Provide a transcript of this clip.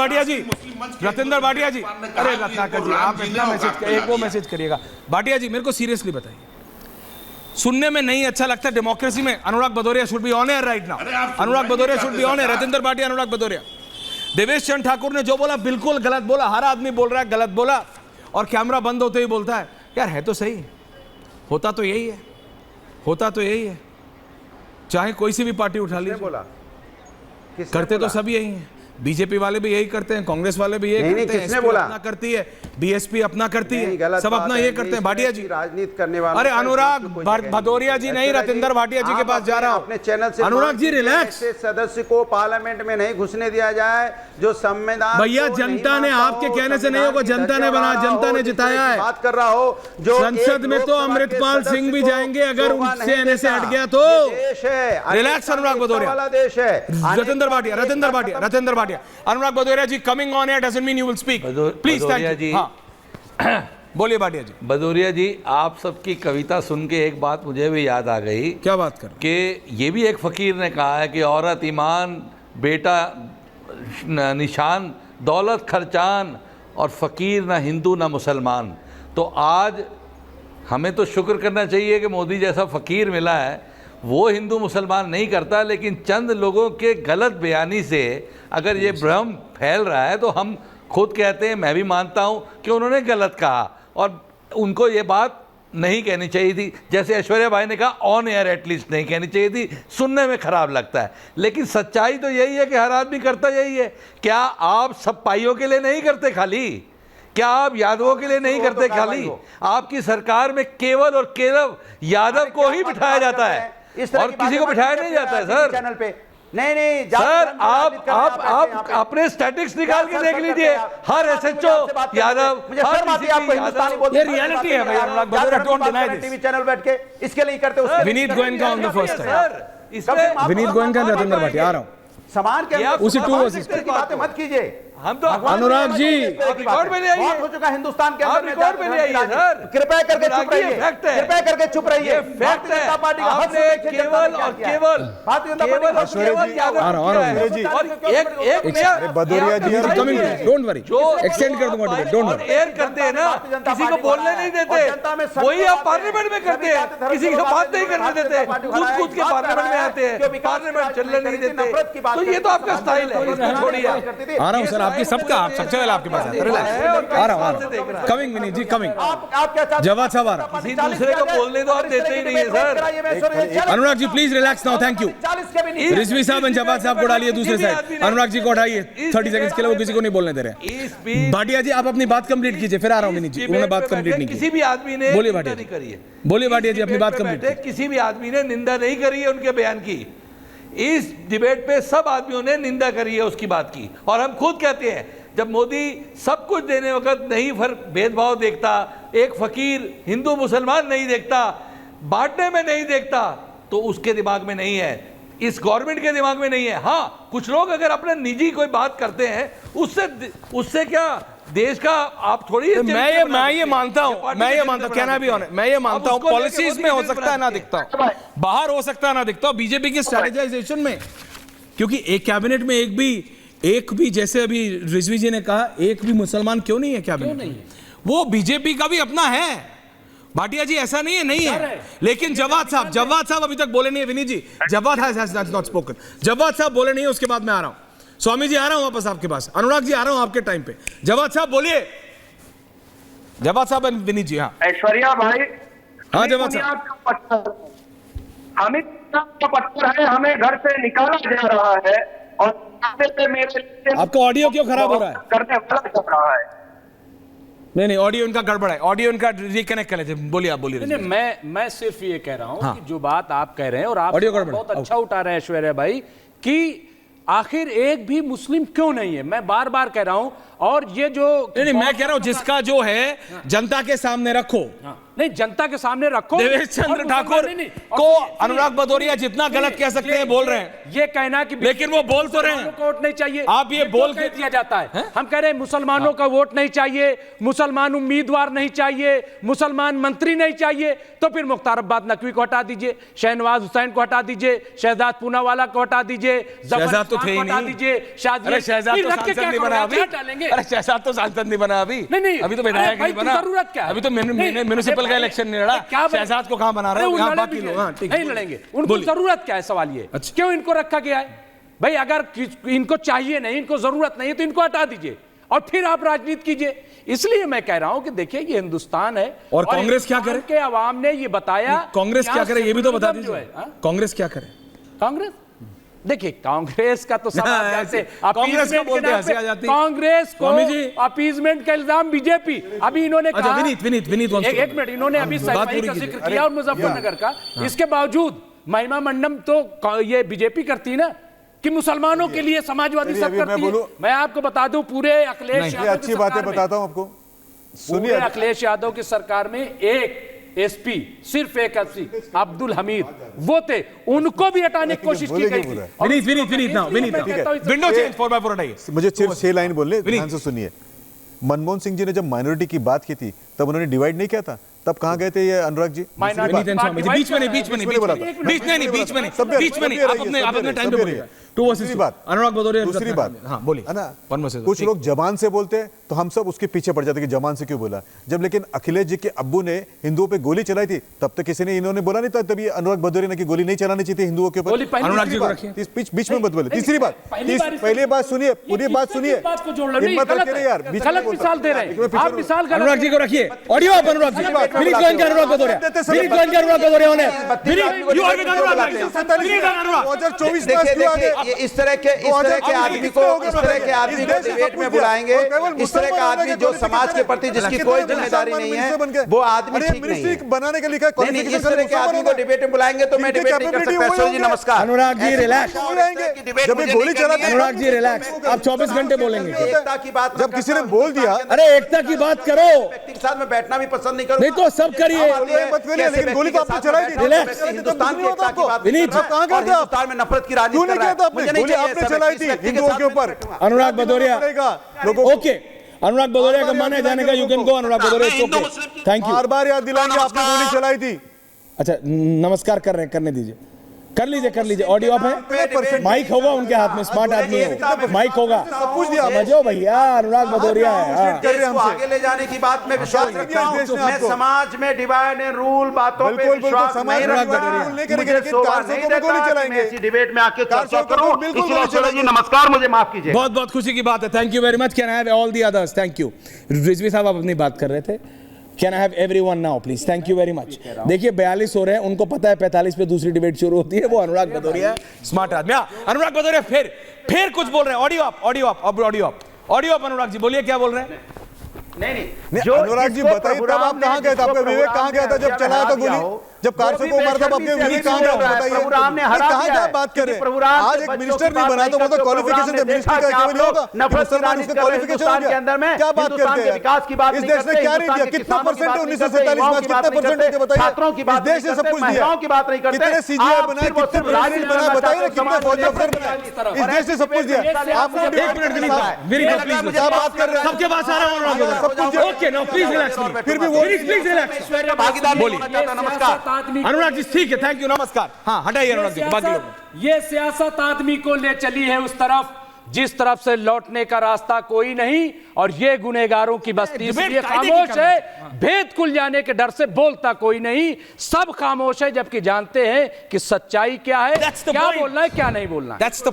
भाटिया जी, रतिंदर भाटिया जी, अरे रत्नाकर जी आप इतना मैसेज, एक वो मैसेज करिएगा। भाटिया जी मेरे को सीरियसली बताइए, सुनने में नहीं अच्छा लगता डेमोक्रेसी में Anurag Bhadauria should be on air right now, Anurag Bhadauria should be on air, Ratinder Bhatia, Anurag Bhadauria. Devesh Chandra Thakur ने जो बोला बिल्कुल गलत बोला, हर आदमी बोल रहा है गलत बोला, और कैमरा बंद होते ही बोलता है यार है तो सही, होता तो यही है, होता तो यही है, चाहे कोई सी भी पार्टी उठा लीजिए, बोला करते तो सब यही हैं, बीजेपी वाले भी यही करते हैं, कांग्रेस वाले भी यही करते हैं, किसने बोला अपना करती है, बीएसपी अपना करती है, सब अपना ये करते हैं। भाटिया जी राजनीति करने वाले, अरे अनुराग भदौरिया जी नहीं, रतिंदर भाटिया जी के पास जा रहा हूं। अपने चैनल से अनुराग जी रिलैक्स, सदस्य को पार्लियामेंट में नहीं घुसने दिया जाए, जो संविधान भैया जनता ने आपके कहने से नहीं होगा, जनता ने बना, जनता ने जिताया है, बात कर रहा हो जो संसद में तो अमृतपाल सिंह भी जाएंगे अगर उनसे एनए से हट गया तो। देश है रिलैक्स अनुराग भदौरिया वाला देश है। Ratinder Bhatia, Ratinder Bhatia, Ratinder Bhatia, Anurag Bhadauria ji coming on air doesn't mean you will speak, please thank you. हाँ बोलिए भाटिया जी। भदौरिया जी आप सबकी कविता सुन के एक बात मुझे भी याद आ गई। क्या बात कर? कि ये भी एक फकीर ने कहा है कि औरत ईमान, बेटा निशान, दौलत खर्चान, और फकीर ना हिंदू ना मुसलमान। तो आज हमें तो शुक्र करना चाहिए कि मोदी जैसा फकीर मिला है, वो हिंदू मुसलमान नहीं करता, लेकिन चंद लोगों के गलत बयानी से अगर ये भ्रम फैल रहा है तो हम खुद कहते हैं, मैं भी मानता हूँ कि उन्होंने गलत कहा और उनको ये बात नहीं कहनी चाहिए थी, जैसे ऐश्वर्या भाई ने कहा ऑन एयर एटलीस्ट नहीं कहनी चाहिए थी, सुनने में खराब लगता है, लेकिन सच्चाई तो यही है कि हर आदमी करता यही है। क्या आप सब पाइयों के लिए नहीं करते खाली? क्या आप यादवों के लिए नहीं करते खाली? आपकी सरकार में केवल और केवल यादव को ही बिठाया जाता है और किसी को बिठाया नहीं जाता है सर। चैनल पे नहीं सर, आप अपने स्टैटिक्स निकाल के देख लीजिए, हर एसएचओ यादव, ये रियलिटी है भैया, Anurag Bhadauria don't deny this. TV channel बैठ के इसके लिए करते हो। Vineet Goenka on the first time, Vineet Goenka, Ratinder Bhatia, आ रहा हूं समान के उसी टू वर्सेस की बातें मत कीजिए। हम तो अनुराग जी रिकॉर्ड में ले आइए, बहुत हो चुका हिंदुस्तान के अंदर, रिकॉर्ड में ले आइए सर, कृपया करके चुप रहिए, फैक्ट है, कृपया करके चुप रहिए। फैक्ट है, आपने केवल और केवल भारतीय जनता पार्टी और एक नया Bhadauria ji coming, don't worry, extend कर दूंगा, डोंट वरी। एयर करते हैं ना, किसी को बोलने नहीं देते, वही आप पार्लियामेंट में करते हैं, किसी से बात नहीं करने देते, कूद के पार्लियामेंट में आते हैं, पार्लियामेंट चलने नहीं देते, तो ये तो आपका स्टाइल है, छोड़िए। आ रहा हूं सर, आपकी सबका सबसे पहले आपके पास आ रहा हूं, कमिंग विनीत जी कमिंग। आप क्या जवाब साहब आ रहा, किसी दूसरे को बोलने दो, आप देते ही नहीं है sir. Anurag ji please relax now, thank you. Rizvi साहब एंड जवाब साहब को डालिए दूसरे साइड, अनुराग जी को हटाइए 30 सेकंड्स के लिए, वो किसी को नहीं बोलने दे रहे। भाटिया जी आप अपनी बात कंप्लीट कीजिए, फिर आ रहा हूं विनीत जी, उन्होंने बात कंप्लीट नहीं की। किसी भी आदमी ने बोलिए भाटिया जी, बोलिए भाटिया जी अपनी बात कंप्लीट। किसी भी आदमी ने निंदा नहीं करी है उनके बयान की, इस डिबेट पे सब आदमियों ने निंदा करी है उसकी बात की, और हम खुद कहते हैं जब मोदी सब कुछ देने वक्त नहीं भेदभाव देखता, एक फकीर हिंदू मुसलमान नहीं देखता, बांटने में नहीं देखता, तो उसके दिमाग में नहीं है, इस गवर्नमेंट के दिमाग में नहीं है। हाँ, कुछ लोग अगर अपने निजी कोई बात करते हैं, उससे क्या देश का आप थोड़ी, मैं ये मानता हूं, कहना भी होना, मैं ये मानता हूं पॉलिसीज में हो सकता है ना दिखता हो, बाहर हो सकता है ना दिखता हो, बीजेपी के स्ट्रेटेजाइजेशन में, क्योंकि एक कैबिनेट में एक भी जैसे अभी रिजवी जी ने कहा, एक भी मुसलमान क्यों नहीं है कैबिनेट में? वो बीजेपी का भी अपना है भाटिया जी, ऐसा नहीं है, लेकिन जवाद साहब अभी तक बोले नहीं है। Vineet ji, Jawad has not spoken, Jawad साहब बोले नहीं है, उसके बाद मैं आ रहा हूं। स्वामी जी आ रहा हूं वापस आपके पास, अनुराग जी आ रहा हूं आपके टाइम पे। जवाद साहब बोलिए, जवाद साहब एंड विनीत जी। हाँ ऐश्वर्या भाई, हाँ जवाद साहब, हमें पत्थर है, हमें घर से निकाला जा रहा है, और आपका ऑडियो क्यों खराब हो रहा है? करने वाला कर रहा है। नहीं ऑडियो इनका गड़बड़ है, ऑडियो इनका रिकनेक्ट कर लेते हैं। बोलिए, आप बोलिए। नहीं, मैं सिर्फ ये कह रहा हूं कि जो बात आप कह रहे हैं और आप बहुत अच्छा उठा रहे हैं ऐश्वर्या भाई, कि आखिर एक भी मुस्लिम क्यों नहीं है, मैं बार बार कह रहा हूं। और ये जो नहीं मैं कह रहा हूं जिसका जो है जनता के सामने रखो, नहीं, जनता के सामने रखो। देवेश चंद्र ठाकुर को अनुराग भदौरिया जितना गलत कह सकते हैं बोल रहे हैं, ये कहना कि लेकिन वो बोल तो रहे हैं मुसलमानों को वोट नहीं चाहिए। आप ये बोल कह दिया जाता है, हम कह रहे हैं मुसलमानों का वोट नहीं चाहिए, मुसलमान उम्मीदवार नहीं चाहिए, मुसलमान मंत्री नहीं चाहिए, तो फिर मुख्तार अब्बास नकवी को हटा दीजिए, शहनवाज हुसैन को हटा दीजिए, शहजाद पूनावाला को हटा दीजिए, शहजाद तो थे ही हटा नहीं। दीजिए, अरे शहजाद तो सांसद नहीं बना अभी, अरे शहजाद तो सांसद नहीं बना अभी, नहीं, अभी तो विधायक नहीं बना, जरूरत क्या है? अभी तो म्युनिसिपल का इलेक्शन नहीं लड़ा, शहजाद को कहां बना रहे हो? यहाँ बाकी लोग नहीं लड़ेंगे, उनको जरूरत क्या है? सवाल ये क्यों इनको रखा गया है भाई? अगर इनको चाहिए नहीं, इनको जरूरत नहीं है, तो इनको हटा दीजिए और फिर आप राजनीति कीजिए। इसलिए मैं कह रहा हूं कि देखिए ये हिंदुस्तान है और कांग्रेस क्या करे? के अवाम ने ये बताया, कांग्रेस क्या करे ये भी तो बता दीजिए। कांग्रेस क्या करे? कांग्रेस देखिए, कांग्रेस का तो सब कांग्रेस को बोलते हंसी आ जाती है। कांग्रेस को अपीजमेंट का इल्जाम बीजेपी। अभी इन्होंने कहा, विनीत एक मिनट, इन्होंने अभी सफाई का जिक्र किया और मुजफ्फरनगर का, इसके बावजूद महिमा मंडन तो ये बीजेपी करती है ना कि मुसलमानों के लिए समाजवादी सब करती है। मैं आपको बता दूं, पूरे अखिलेश यादव अच्छी बातें बताता हूं आपको, सुनिए, अखिलेश यादव की सरकार में एक एसपी, सिर्फ एक एसपी अब्दुल हमीद वो थे, उनको भी हटाने की कोशिश की गई थी। विंडो चेंज 4x4 हटाइए। मुझे 6 लाइन बोलने, ध्यान से सुनिए। मनमोहन सिंह जी ने जब माइनॉरिटी की बात की थी तब उन्होंने डिवाइड नहीं किया था, तब कहां गए थे ये अनुराग जी? बीच में नहीं, आप अपने टाइम पे बोलिए। दूसरी बात, अनुराग भदौरिया, दूसरी बात, हाँ बोलिए, है ना, कुछ लोग जबान से बोलते हैं तो हम सब उसके पीछे पड़ जाते कि जबान से क्यों बोला। जब लेकिन अखिलेश जी के अब्बू ने हिंदुओं पे गोली चलाई थी तब तक किसी ने, इन्होंने बोला नहीं था तब ये अनुराग भदौरिया ने कि गोली नहीं चलानी चाहिए हिंदुओं के ऊपर। अनुराग जी को रखिए, बीच में मत बोले। तीसरी बात, पहली बात सुनिए, पूरी बात सुनिए, हिम्मत रखिए यार, गलत मिसाल दे रहे हैं आप, मिसाल अनुराग जी को रखिए। ऑडियो आप अनुराग जी, विनीत गोयन के अनुराग भदौरिया, विनीत गोयन के अनुराग भदौरिया होने, विनीत यू आर विद अनुराग, विनीत अनुराग 2024 में इस तरह के आदमी को डिबेट में बुलाएंगे, इस तरह का आदमी जो समाज के प्रति जिसकी कोई जिम्मेदारी नहीं है, वो आदमी ठीक नहीं है। बनाने के लिखा, इस तरह के आदमी को डिबेट में बुलाएंगे तो मैं डिबेट नहीं कर सकता। सर जी नमस्कार। अनुराग जी रिलैक्स, जब गोली चला, अनुराग जी रिलैक्स, आप 24 घंटे बोलेंगे। एकता की बात जब किसी ने बोल दिया, अरे एकता की बात करो, व्यक्ति के साथ में बैठना भी पसंद नहीं करता। नहीं तो सब करिए, लेकिन गोली तो आपने चलाई थी। रिलैक्स, हिंदुस्तान की एकता की बात विनीत कहां गए थे आप? हिंदुस्तान में नफरत की राजनीति कर रहा है। मुझे नहीं गोली आपने चलाई थी हिंदुओं के ऊपर। अनुराग भदौरिया, ओके, अनुराग भदौरिया का माने जाने का, you can go Anurag Bhadauria, okay, thank you. बार बार याद दिलाएंगे आपने गोली चलाई थी। अच्छा नमस्कार कर रहे हैं, करने दीजिए, कर लीजिए। ऑडियो ऑफ है, माइक होगा उनके हाथ में, स्मार्ट आदमी है, माइक होगा, समझो भैया, अनुराग भदौरिया है। आगे ले जाने की बात में विश्वास रखता हूं। मैं समाज में डिवाइड एंड रूल बातों पे विश्वास नहीं रखता। डिबेट में आके चर्चा करूं, इसलिए जी नमस्कार, मुझे माफ कीजिए। बहुत बहुत खुशी की बात है, thank you very much. Can I have all the others? Thank you. Rizvi साहब आप अपनी बात कर रहे थे, can I have everyone now please? Thank you very much. देखिए 42 हो रहे हैं, उनको पता है 45 पे दूसरी डिबेट शुरू होती है, वो अनुराग भदौरिया स्मार्ट आदमी। अनुराग भदौरिया फिर कुछ बोल रहे हैं। ऑडियो आप अनुराग जी बोलिए, क्या बोल रहे हैं? नहीं जो अनुराग जी बताइए, तब आप कहां गए थे? आपका विवेक कहां गया था जब चलाया था गोली? जब कारसों को मारा था आपके विवेक कहां गया? बताइए कहां क्या बात कर रहे हैं? आज एक मिनिस्टर नहीं बना तो वो तो क्वालिफिकेशन है, मिनिस्टर का क्यों नहीं होगा? मुसलमान उसका क्वालिफिकेशन हो गया, क्या बात करते हैं? इस देश ने क्या नहीं दिया? कितना परसेंट है 1947 में? कितना परसेंट है बताइए? इस देश ने सब कुछ दिया, कितने सीजीआई बनाए, कितने प्रेसिडेंट बनाए, बताइए ना, कितने फौजी अफसर बनाए, इस देश ने सब कुछ दिया। आप एक मिनट, क्या बात कर रहे हैं? सबके पास आ रहा हूं, सब कुछ। ओके नो प्लीज रिलैक्स, फिर भी वो प्लीज रिलैक्स, भागीदार बोलिए। नमस्कार अनुराग जी, ठीक है, थैंक यू, नमस्कार। हाँ हटाइए अनुराग जी, बाकी लोग। ये सियासत आदमी को ले चली है उस तरफ जिस तरफ से लौटने का रास्ता कोई नहीं, और ये गुनहगारों की बस्ती इसलिए खामोश है, भेद खुल जाने के डर से बोलता कोई नहीं। सब खामोश है जबकि जानते हैं कि सच्चाई क्या है, क्या बोलना है क्या नहीं बोलना। That's the